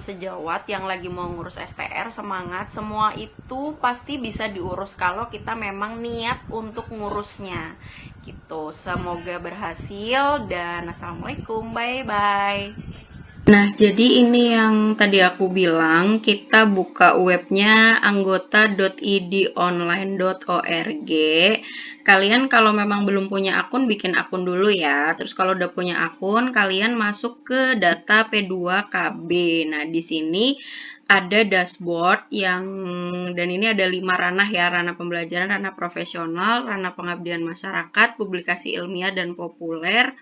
sejawat yang lagi mau ngurus STR, semangat, semua itu pasti bisa diurus kalau kita memang niat untuk ngurusnya gitu. Semoga berhasil dan assalamualaikum, bye bye. Nah, jadi ini yang tadi aku bilang, kita buka webnya anggota.idonline.org. Kalian kalau memang belum punya akun, bikin akun dulu ya. Terus kalau udah punya akun, kalian masuk ke data P2KB. Nah, di sini ada dashboard dan ini ada 5 ranah ya, ranah pembelajaran, ranah profesional, ranah pengabdian masyarakat, publikasi ilmiah dan populer,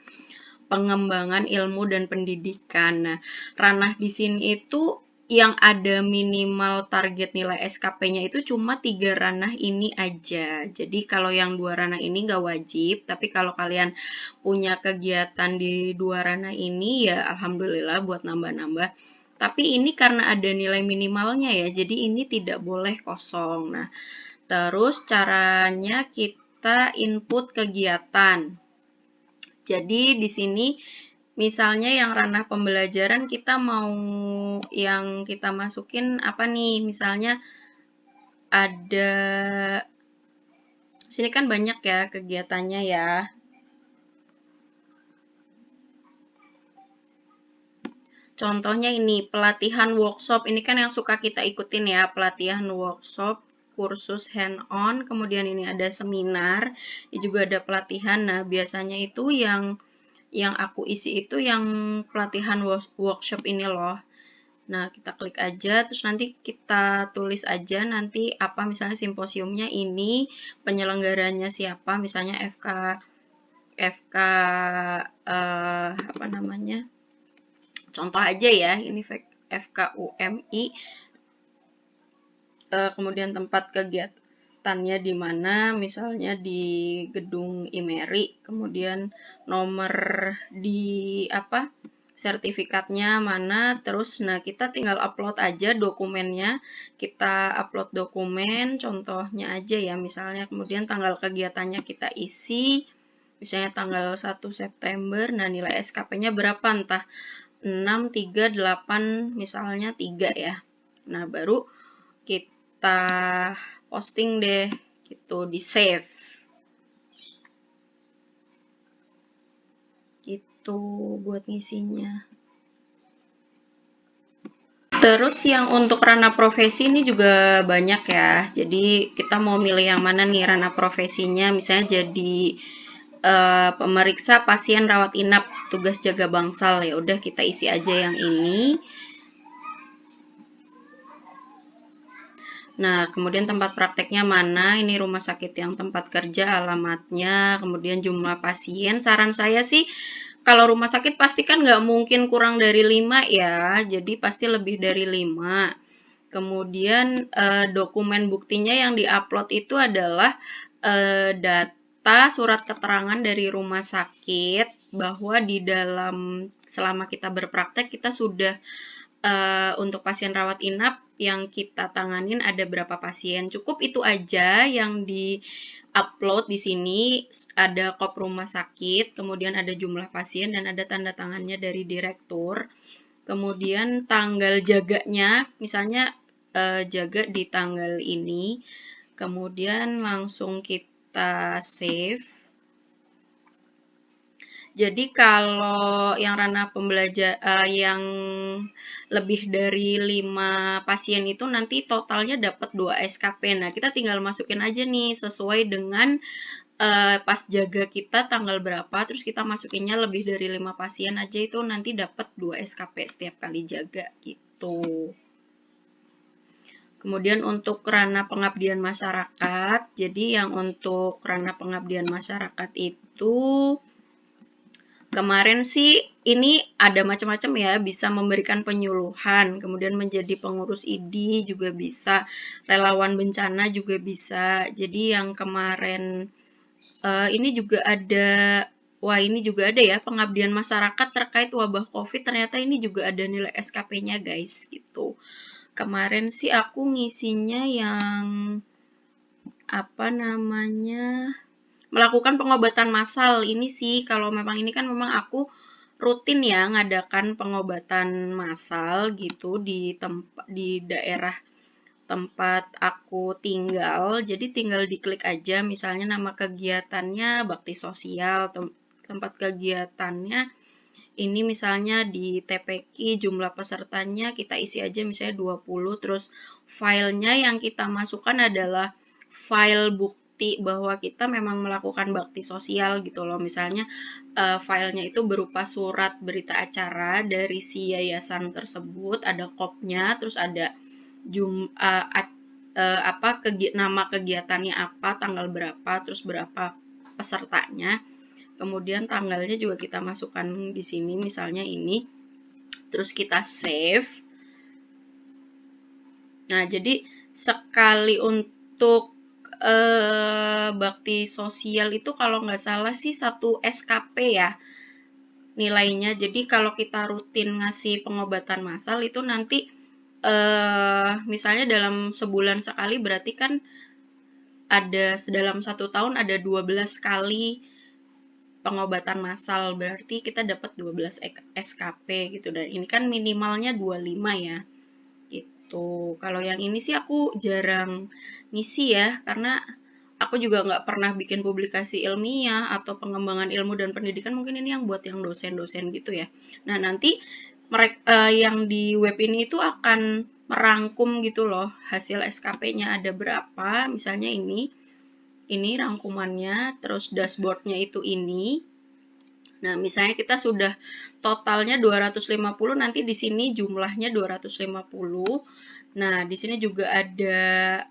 pengembangan ilmu dan pendidikan. Nah, ranah di sini itu yang ada minimal target nilai SKP-nya itu cuma 3 ranah ini aja. Jadi kalau yang 2 ranah ini nggak wajib, tapi kalau kalian punya kegiatan di 2 ranah ini ya alhamdulillah buat nambah-nambah. Tapi ini karena ada nilai minimalnya ya, jadi ini tidak boleh kosong. Nah, terus caranya kita input kegiatan. Jadi di sini misalnya yang ranah pembelajaran kita mau yang kita masukin apa nih? Misalnya ada sini kan banyak ya kegiatannya ya. Contohnya ini pelatihan workshop, ini kan yang suka kita ikutin ya, pelatihan workshop, kursus hand-on, kemudian ini ada seminar, ini juga ada pelatihan. Nah, biasanya itu yang aku isi itu yang pelatihan workshop ini loh. Nah, kita klik aja, terus nanti kita tulis aja nanti apa misalnya simposiumnya ini, penyelenggaranya siapa, misalnya apa namanya? Contoh aja ya, ini FKUMI, kemudian tempat kegiatannya di mana, misalnya di gedung IMERI, kemudian nomor di apa, sertifikatnya mana, terus nah kita tinggal upload aja dokumennya, kita upload dokumen, contohnya aja ya, misalnya kemudian tanggal kegiatannya kita isi, misalnya tanggal 1 September, nah nilai SKP-nya berapa, entah 6, 3, 8, misalnya 3 ya. Nah, baru kita posting deh, gitu, di save. Gitu buat ngisinya. Terus yang untuk ranah profesi ini juga banyak ya. Jadi kita mau milih yang mana nih ranah profesinya, misalnya jadi pemeriksa pasien rawat inap, tugas jaga bangsal, ya udah kita isi aja yang ini. Nah, kemudian tempat prakteknya mana, ini rumah sakit yang tempat kerja, alamatnya, kemudian jumlah pasien. Saran saya sih, kalau rumah sakit pasti kan nggak mungkin kurang dari 5 ya, jadi pasti lebih dari 5. Kemudian dokumen buktinya yang diupload itu adalah data surat keterangan dari rumah sakit bahwa di dalam selama kita berpraktek kita sudah untuk pasien rawat inap yang kita tanganin ada berapa pasien. Cukup itu aja yang di upload di sini, ada kop rumah sakit, kemudian ada jumlah pasien dan ada tanda tangannya dari direktur. Kemudian tanggal jaganya, misalnya jaga di tanggal ini, kemudian langsung kita save. Jadi kalau yang ranah yang lebih dari 5 pasien itu nanti totalnya dapat 2 SKP. Nah, kita tinggal masukin aja nih sesuai dengan pas jaga kita tanggal berapa, terus kita masukinnya lebih dari 5 pasien aja itu nanti dapat 2 SKP setiap kali jaga gitu. Kemudian untuk ranah pengabdian masyarakat, jadi yang untuk ranah pengabdian masyarakat itu kemarin sih ini ada macam-macam ya, bisa memberikan penyuluhan, kemudian menjadi pengurus ID juga bisa, relawan bencana juga bisa. Jadi yang kemarin ini juga ada, wah ini juga ada ya, pengabdian masyarakat terkait wabah COVID, ternyata ini juga ada nilai SKP-nya guys, gitu. Kemarin sih aku ngisinya yang apa namanya, melakukan pengobatan massal ini sih. Kalau memang ini kan memang aku rutin ya ngadakan pengobatan massal gitu di daerah tempat aku tinggal. Jadi tinggal diklik aja misalnya nama kegiatannya bakti sosial, tempat kegiatannya ini misalnya di TPQ jumlah pesertanya kita isi aja misalnya 20, terus filenya yang kita masukkan adalah file bukti bahwa kita memang melakukan bakti sosial gitu loh. Misalnya filenya itu berupa surat berita acara dari si yayasan tersebut, ada kopnya, terus ada nama kegiatannya apa, tanggal berapa, terus berapa pesertanya. Kemudian tanggalnya juga kita masukkan di sini, misalnya ini. Terus kita save. Nah, jadi sekali untuk bakti sosial itu kalau nggak salah sih 1 SKP ya nilainya. Jadi kalau kita rutin ngasih pengobatan massal itu nanti misalnya dalam sebulan sekali berarti kan ada dalam 1 tahun ada 12 kali pengobatan massal, berarti kita dapat 12 SKP gitu, dan ini kan minimalnya 25 ya gitu. Kalau yang ini sih aku jarang ngisi ya, karena aku juga nggak pernah bikin publikasi ilmiah atau pengembangan ilmu dan pendidikan, mungkin ini yang buat yang dosen-dosen gitu ya. Nah, nanti mereka yang di web ini itu akan merangkum gitu loh hasil SKP-nya ada berapa, misalnya ini rangkumannya, terus dashboardnya itu ini. Nah, misalnya kita sudah totalnya 250, nanti di sini jumlahnya 250. Nah, di sini juga ada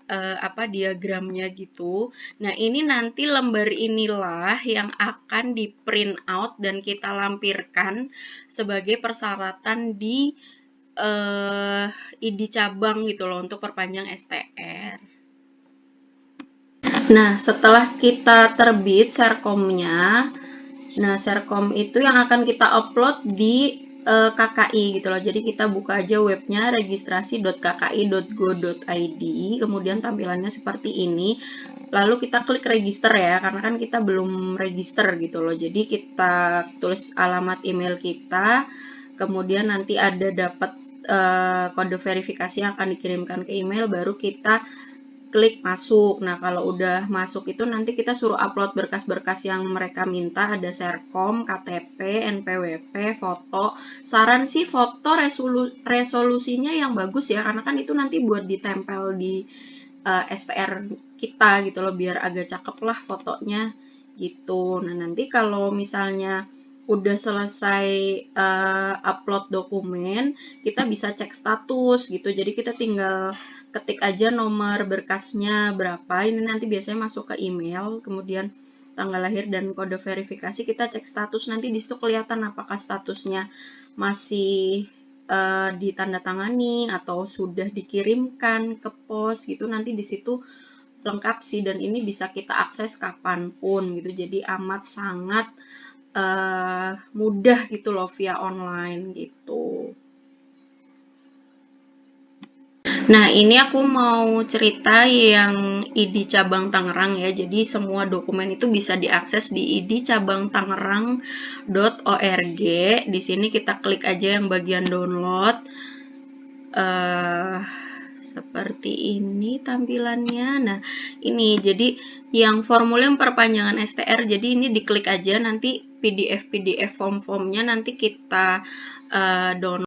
diagramnya gitu. Nah, ini nanti lembar inilah yang akan di print out dan kita lampirkan sebagai persyaratan di ID cabang gitu loh untuk perpanjang STR. Nah, setelah kita terbit serkomnya, nah serkom itu yang akan kita upload di KKI gitu loh. Jadi kita buka aja webnya registrasi.kki.go.id, kemudian tampilannya seperti ini. Lalu kita klik register ya, karena kan kita belum register gitu loh. Jadi kita tulis alamat email kita, kemudian nanti ada dapat kode verifikasi yang akan dikirimkan ke email, baru kita klik masuk. Nah, kalau udah masuk itu nanti kita suruh upload berkas-berkas yang mereka minta, ada serkom, KTP, NPWP, foto. Saran sih foto resolusinya yang bagus ya, karena kan itu nanti buat ditempel di STR kita gitu loh, biar agak cakep lah fotonya gitu. Nah, nanti kalau misalnya udah selesai upload dokumen, kita bisa cek status gitu. Jadi kita tinggal ketik aja nomor berkasnya berapa, ini nanti biasanya masuk ke email, kemudian tanggal lahir dan kode verifikasi, kita cek status, nanti disitu kelihatan apakah statusnya masih ditandatangani atau sudah dikirimkan ke pos gitu, nanti disitu lengkap sih, dan ini bisa kita akses kapanpun gitu, jadi amat sangat mudah gitu loh via online gitu. Nah, ini aku mau cerita yang ID Cabang Tangerang ya. Jadi semua dokumen itu bisa diakses di idcabangtangerang.org. Di sini kita klik aja yang bagian download. Seperti ini tampilannya. Nah, ini jadi yang formulir perpanjangan STR. Jadi ini diklik aja, nanti PDF form-formnya nanti kita download.